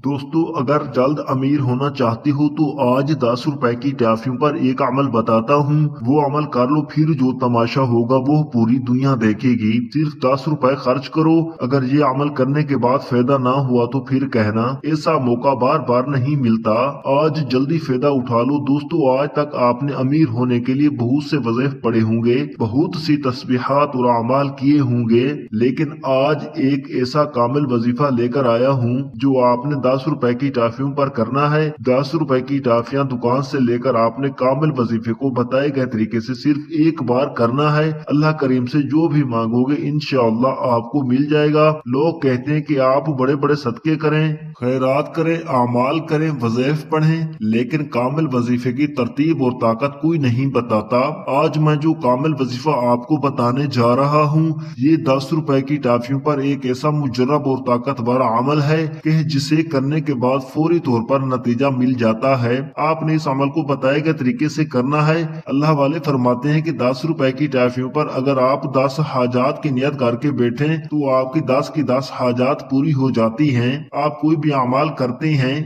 दोस्तों, अगर जल्द अमीर होना चाहते हो तो आज 10 रुपए की टॉफियों पर एक अमल बताता हूँ। वो अमल कर लो, फिर जो तमाशा होगा वो पूरी दुनिया देखेगी। सिर्फ 10 रुपए खर्च करो। अगर ये अमल करने के बाद फायदा ना हुआ तो फिर कहना। ऐसा मौका बार बार नहीं मिलता। आज जल्दी फायदा उठा लो। दोस्तों, आज तक आपने अमीर होने के लिए बहुत से वज़ीफ़े पढ़े होंगे, बहुत सी तस्बीहात और अमाल किए होंगे, लेकिन आज एक ऐसा कामिल वजीफा लेकर आया हूँ जो आपने 10 रुपए की टॉफियों पर करना है। 10 रुपए की टॉफियां दुकान से लेकर आपने कामिल वजीफे को बताए गए तरीके से सिर्फ एक बार करना है। अल्लाह करीम से जो भी मांगोगे इंशाअल्लाह आपको मिल जाएगा। लोग कहते हैं कि आप बड़े बड़े सदके करें, खैरात करें, अमाल करें, वज़ीफ़े पढ़ें, लेकिन कामिल वजीफे की तरतीब और ताकत कोई नहीं बताता। आज मैं जो कामिल वजीफा आपको बताने जा रहा हूँ, ये 10 रुपए की टॉफियों पर एक ऐसा मुजर्रब और ताकतवर अमल है कि जिसे करने के बाद फौरी तौर पर नतीजा मिल जाता है। आपने इस अमल को बताए गए तरीके से करना है। अल्लाह वाले फरमाते हैं कि 10 रुपए की टॉफियों पर अगर आप 10 हाजात की नियत करके बैठे तो आपकी 10 की 10 हाजात पूरी हो जाती हैं। आप कोई भी अमाल करते हैं,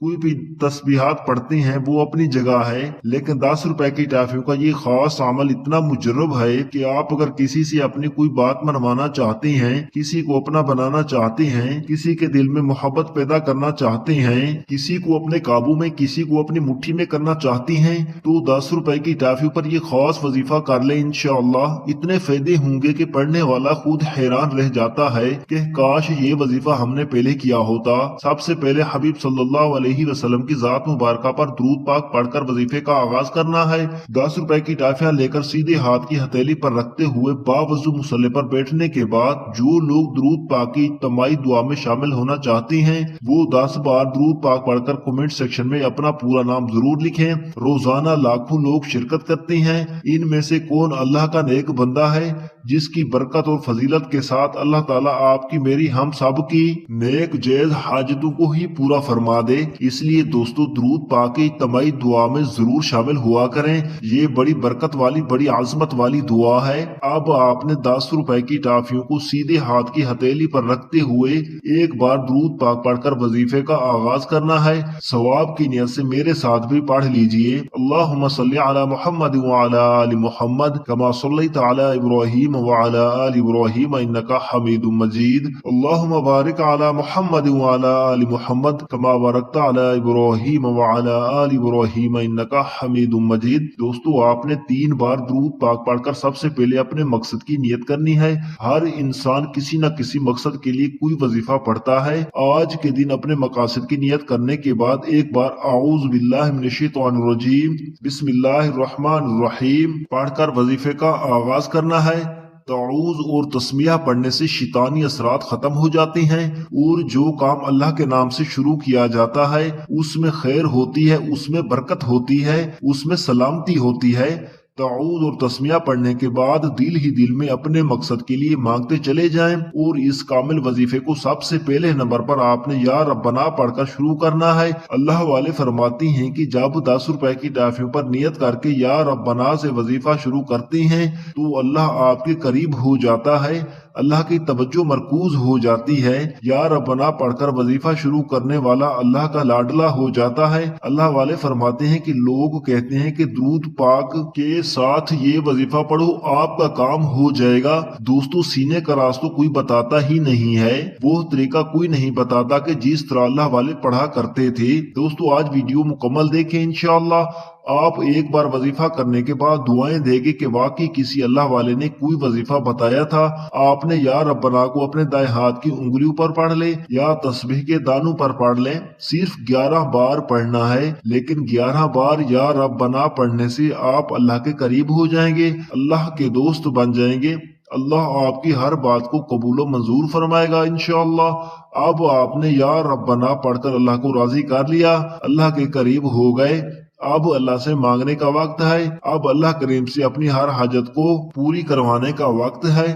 कोई भी तस्बीहात पढ़ते हैं, वो अपनी जगह है, लेकिन 10 रुपए की टॉफियों का ये खास अमल इतना मुजर्रब है कि आप अगर किसी से अपनी कोई बात मनवाना चाहते हैं, किसी को अपना बनाना चाहते हैं, किसी के दिल में मोहब्बत पैदा करना चाहते हैं, किसी को अपने काबू में, किसी को अपनी मुट्ठी में करना चाहते हैं, तो 10 रुपए की टॉफियों पर ये खास वजीफा कर ले। इंशाअल्लाह इतने फायदे होंगे कि पढ़ने वाला खुद हैरान रह जाता है कि काश ये वजीफा हमने पहले किया होता। सबसे पहले हबीब सल्लल्लाहु अलैहि वसल्लम की जात मुबारक पर दुरूद पाक पढ़कर वजीफे का आगाज करना है। 10 रुपए की टॉफियां लेकर सीधे हाथ की हथेली पर रखते हुए बावजू मुसल्ले पर बैठने के बाद जो लोग दुरूद पाक की इज्तिमाई दुआ में शामिल होना चाहते हैं वो 10 बार दुरूद पाक पढ़कर कमेंट सेक्शन में अपना पूरा नाम जरूर लिखें। रोजाना लाखों लोग शिरकत करते हैं। इनमें से कौन अल्लाह का नेक बंदा है जिसकी बरकत और फजीलत के साथ अल्लाह ताला आपकी, मेरी, हम सब की नेक जायज हाजतों को ही पूरा फरमा दे। इसलिए दोस्तों, दुरूद पाक की इज्तिमाई दुआ में जरूर शामिल हुआ करें। ये बड़ी बरकत वाली, बड़ी आजमत वाली दुआ है। अब आपने 10 रुपए की टॉफियों को सीधे हाथ की हथेली पर रखते हुए एक बार दुरूद पाक पढ़कर वजीफे का आगाज करना है। सवाब की नियत से मेरे साथ भी पढ़ लीजिए। अल्लाहुम्मा सल्ली अला मुहम्मद व अला आलि मुहम्मद कमा सल्लैता अला इब्राहीम व अला आलि इब्राहीम इन्नका हमीदुम मजीद। अल्लाहुम्मा बारिक अला मुहम्मद व अला आलि मुहम्मद कमा बारकता अला इब्राहीम व अला आलि इब्राहीम इन्नका हमीदुम मजीद। दोस्तों, आपने 3 बार दुरूद पाक पढ़कर सबसे पहले अपने मकसद की नियत करनी है। हर इंसान किसी न किसी मकसद के लिए कोई वजीफा पढ़ता है। आज के दिन अपने मकासद की नियत करने के बाद एक बार आऊज़ु बिल्लाहि मिनश शैतानिर रजीम बिस्मिल्लाहिर रहमानिर रहीम पढ़कर वजीफे का आगाज करना है। ताऊज़ और तस्मिया पढ़ने से शैतानी असरात खत्म हो जाते हैं और जो काम अल्लाह के नाम से शुरू किया जाता है उसमें खैर होती है, उसमें बरकत होती है, उसमें सलामती होती है। ताऊज़ और तस्मिया पढ़ने के बाद दिल ही दिल में अपने मकसद के लिए मांगते चले जाएं और इस कामिल वजीफे को सबसे पहले नंबर पर आपने या रब्बना पढ़कर शुरू करना है। अल्लाह वाले फरमाती हैं कि जब 10 रुपए की टॉफियों पर नियत करके या रब्बना से वजीफा शुरू करते हैं तो अल्लाह आपके करीब हो जाता है, अल्लाह की तवज्जो मरकूज हो जाती है। या रब्बना पढ़कर वजीफा शुरू करने वाला अल्लाह का लाडला हो जाता है। अल्लाह वाले फरमाते हैं कि लोग कहते हैं कि दुरूद पाक के साथ ये वजीफा पढ़ो, आपका काम हो जाएगा। दोस्तों, सीने का राज तो कोई बताता ही नहीं है, वो तरीका कोई नहीं बताता कि जिस तरह अल्लाह वाले पढ़ा करते थे। दोस्तों, आज वीडियो मुकम्मल देखें। इंशाअल्लाह आप एक बार वजीफा करने के बाद दुआएं देंगे कि वाकई किसी अल्लाह वाले ने कोई वजीफा बताया था। आपने या रब्बना को अपने दाएं हाथ की उंगलियों पर पढ़ ले या तस्बीह के दानों पर पढ़ ले। सिर्फ 11 बार पढ़ना है, लेकिन 11 बार या रब्बना पढ़ने से आप अल्लाह के करीब हो जाएंगे, अल्लाह के दोस्त बन जाएंगे। अल्लाह आपकी हर बात को कबूल मंजूर फरमाएगा इंशाअल्लाह। अब आपने या रब्बना पढ़कर अल्लाह को राजी कर लिया, अल्लाह के करीब हो गए। अब अल्लाह से मांगने का वक्त है। अब अल्लाह करीम से अपनी हर हाजत को पूरी करवाने का वक्त है।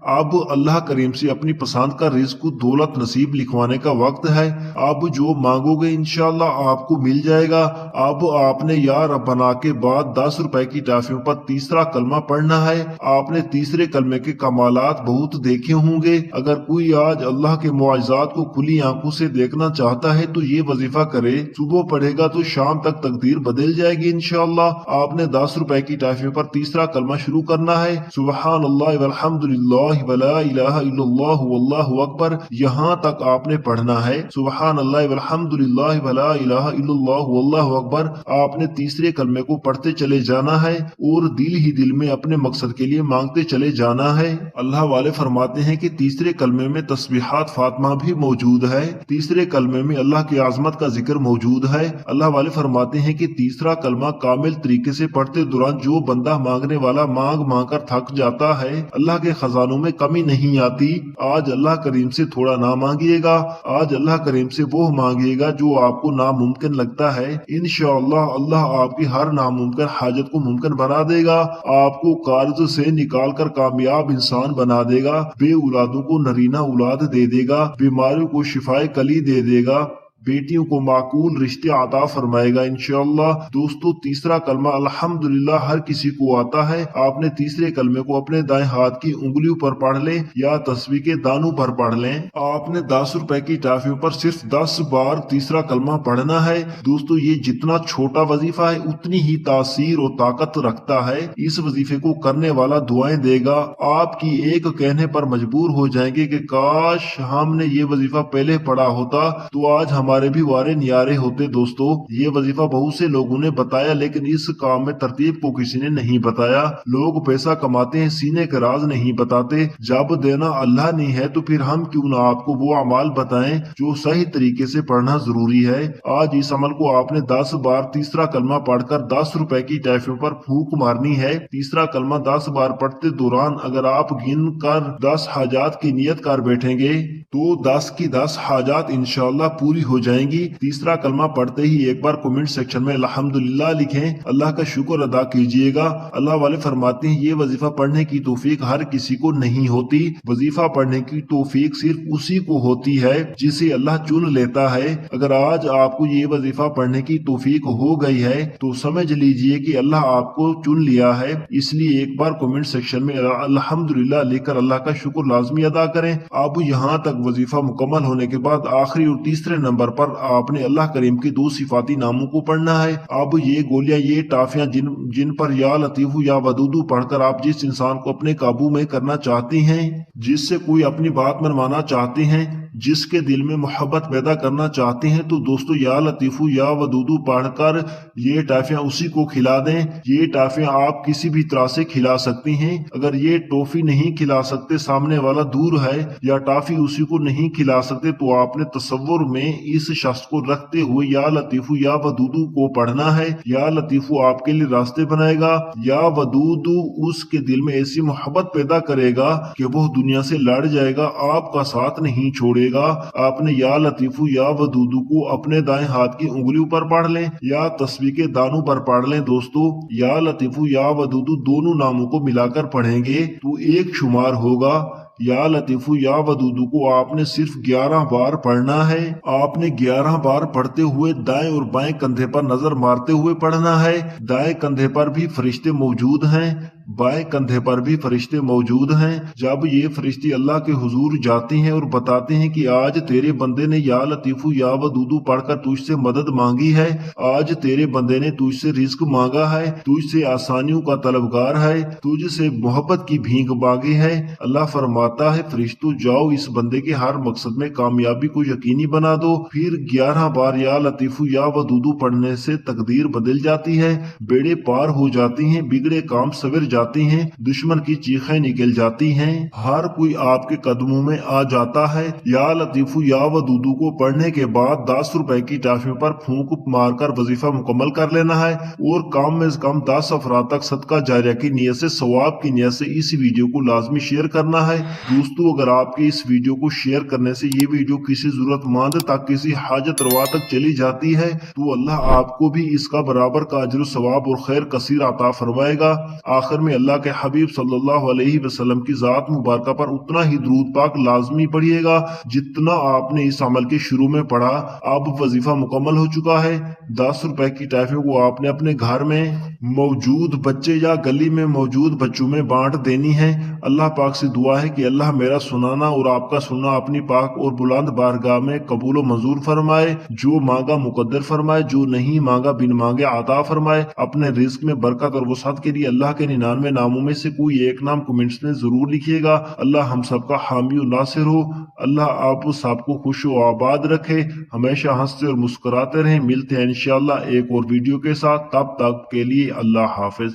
अब अल्लाह करीम से अपनी पसंद का रिस्क दौलत नसीब लिखवाने का वक्त है। अब जो मांगोगे इंशाअल्लाह आपको मिल जाएगा। अब आपने या रब्बना के बाद 10 रुपए की टॉफियों पर तीसरा कलमा पढ़ना है। आपने तीसरे कलमे के कमालात बहुत देखे होंगे। अगर कोई आज अल्लाह के मुआजिजात को खुली आंखों से देखना चाहता है तो ये वजीफा करे। सुबह पढ़ेगा तो शाम तक तकदीर बदल जाएगी इंशाअल्लाह। आपने 10 रुपए की टॉफियों पर तीसरा कलमा शुरू करना है, सुबहानल्लाह वल्हम्दुलिल्लाह वला इलाहा इल्लल्लाह वल्लाहु अकबर। यहाँ तक आपने पढ़ना है, सुबहानल्लाह वल्हम्दुलिल्लाह वला इलाहा इल्लल्लाह वल्लाहु अकबर। आपने तीसरे कलमे को पढ़ते चले जाना है और दिल ही दिल में अपने मकसद के लिए मांगते चले जाना है। अल्लाह वाले फरमाते हैं कि तीसरे कलमे में तस्बीहात फातिमा भी मौजूद है। तीसरे कलमे में अल्लाह की आजमत का जिक्र मौजूद है। अल्लाह वाले फरमाते हैं कि तीसरा कलमा कामिल तरीके से पढ़ते दौरान जो बंदा मांगने वाला मांग मांग कर थक जाता है, अल्लाह के खजानों में कमी नहीं आती। आज अल्लाह करीम से थोड़ा ना मांगिएगा, आज अल्लाह करीम से वो मांगिएगा जो आपको नामुमकिन लगता है। इंशाअल्लाह अल्लाह आपकी हर नामुमकिन हाजत को मुमकिन बना देगा। आपको कर्ज से निकाल कर कामयाब इंसान बना देगा। बे औलादों को नरीना औलाद दे देगा। बीमारियों को शिफाए कली दे देगा। बेटियों को माकूल रिश्ते अता फरमाएगा इंशाअल्लाह। दोस्तों, तीसरा कलमा अल्हम्दुलिल्लाह हर किसी को आता है। आपने तीसरे कलमे को अपने दाएं हाथ की उंगलियों पर पढ़ लें या तस्बीह के दानों पर पढ़ लें। आपने 10 रुपए की टॉफियों पर सिर्फ 10 बार तीसरा कलमा पढ़ना है। दोस्तों, ये जितना छोटा वजीफा है उतनी ही तासीर और ताकत रखता है। इस वजीफे को करने वाला दुआएं देगा। आपकी एक कहने पर मजबूर हो जाएंगे कि काश हमने ये वजीफा पहले पढ़ा होता तो आज हमारे भी वारे नियारे होते। दोस्तों, ये वजीफा बहुत से लोगों ने बताया, लेकिन इस काम में तरतीब को किसी ने नहीं बताया। लोग पैसा कमाते हैं, सीने के राज नहीं बताते। जब देना अल्लाह नहीं है तो फिर हम क्यों ना आपको वो अमाल बताएं जो सही तरीके से पढ़ना जरूरी है। आज इस अमल को आपने 10 बार तीसरा कलमा पढ़कर 10 रुपए की टॉफियों पर फूंक मारनी है। तीसरा कलमा 10 बार पढ़ते दौरान अगर आप गिन कर 10 हाजात की नियत कर बैठेंगे तो 10 की 10 हाजात इंशाअल्लाह पूरी हो जाएंगी। तीसरा कलमा पढ़ते ही एक बार कमेंट सेक्शन में अल्हम्दुलिल्लाह लिखें, अल्लाह का शुक्र अदा कीजिएगा। अल्लाह वाले फरमाते हैं ये वजीफा पढ़ने की तौफीक हर किसी को नहीं होती। वजीफा पढ़ने की तौफीक सिर्फ उसी को होती है जिसे अल्लाह चुन लेता है। अगर आज आपको ये वजीफा पढ़ने की तौफीक हो गई है तो समझ लीजिए कि अल्लाह आपको चुन लिया है। इसलिए एक बार कमेंट सेक्शन में अल्हम्दुलिल्लाह लिखकर अल्लाह का शुक्र लाजमी अदा करें। अब यहाँ तक वजीफा मुकम्मल होने के बाद आखिरी और तीसरे नंबर पर आपने अल्लाह करीम की 2 सिफाती नामों को पढ़ना है। अब ये गोलियां, ये टाफियां जिन पर या लतीफू या वदूदू पढ़कर आप जिस इंसान को अपने काबू में करना चाहते हैं, जिससे कोई अपनी बात मनवाना चाहते हैं, जिसके दिल में मोहब्बत पैदा करना चाहते हैं, तो दोस्तों या लतीफू या वदूदू पढ़कर ये टाफियां उसी को खिला दें। ये टाफियां आप किसी भी तरह से खिला सकती हैं। अगर ये टॉफी नहीं खिला सकते, सामने वाला दूर है, या टाफी उसी को नहीं खिला सकते, तो आपने तसव्वुर में इस शख्स को रखते हुए या लतीफू या वदूदू को पढ़ना है। या लतीफू आपके लिए रास्ते बनाएगा, या वदूदू उसके दिल में ऐसी मोहब्बत पैदा करेगा कि वो दुनिया से लड़ जाएगा, आपका साथ नहीं छोड़ेगा। आपने या लतीफू या वदूदू को अपने दाएं हाथ की उंगलियों पर पढ़ लें या तस्बीह के दानों पर पढ़ लें। दोस्तों, या लतीफू या वदूदू दोनों नामों को मिलाकर पढ़ेंगे तो एक शुमार होगा। या लतीफू या वदूदू को आपने सिर्फ 11 बार पढ़ना है। आपने 11 बार पढ़ते हुए दाएं और बाएं कंधे पर नजर मारते हुए पढ़ना है। दाएं कंधे पर भी फरिश्ते मौजूद हैं, बाएं कंधे पर भी फरिश्ते मौजूद हैं। जब ये फरिश्ते अल्लाह के हुजूर जाते हैं और बताते हैं कि आज तेरे बंदे ने या लतीफू या वदूदू पढ़कर तुझसे मदद मांगी है, आज तेरे बंदे ने तुझसे रिस्क मांगा है, तुझसे आसानियों का तलबगार है, तुझसे मोहब्बत की भीख मांगी है, अल्लाह फरमाता है फरिश्तों जाओ इस बंदे के हर मकसद में कामयाबी को यकीनी बना दो। फिर 11 बार या लतीफू या वदूदू पढ़ने से तकदीर बदल जाती है, बेड़े पार हो जाती हैं, बिगड़े काम सवर जाती हैं, दुश्मन की चीखें निकल जाती हैं, हर कोई आपके कदमों में आ जाता है। या लतीफू या वदूदू को पढ़ने के बाद 10 रुपए की टॉफियों पर फूंक मारकर वजीफा मुकम्मल कर लेना है और कम से कम 10 अफराद तक सदका जारिया की नियत से, सवाब की नियत से इस वीडियो को लाजमी शेयर करना है। دوستو اگر آپ کے اس ویڈیو کو شیئر کرنے سے یہ ویڈیو کسی ضرورت مند تک کسی حاجت روا تک چلی جاتی ہے تو اللہ آپ کو بھی اس کا برابر کا اجر و ثواب اور خیر کثیر عطا فرمائے گا۔ آخر میں اللہ کے حبیب صلی اللہ علیہ وسلم کی ذات مبارکہ پر اتنا ہی درود پاک لازمی پڑھیے گا جتنا آپ نے اس عمل کے شروع میں پڑھا۔ اب وظیفہ مکمل ہو چکا ہے۔ 10 روپے کی ٹافیوں کو آپ نے اپنے گھر میں موجود بچے یا گلی میں موجود بچوں میں بانٹ دینی ہے۔ اللہ پاک سے دعا ہے کہ اللہ میرا سنانا اور آپ کا سننا اپنی پاک اور بلند بارگاہ میں قبول و منظور فرمائے، جو مانگا مقدر فرمائے، جو نہیں مانگا بن مانگے عطا فرمائے۔ اپنے رزق میں برکت اور وسعت کے لیے اللہ کے 99 ناموں میں سے کوئی ایک نام کمنٹس میں ضرور لکھیے گا۔ اللہ ہم سب کا حامی و ناصر ہو۔ اللہ آپ سب کو خوش و آباد رکھے، ہمیشہ ہنستے اور مسکراتے رہیں۔ ملتے ہیں انشاءاللہ ایک اور ویڈیو کے ساتھ، تب تک کے لیے اللہ حافظ۔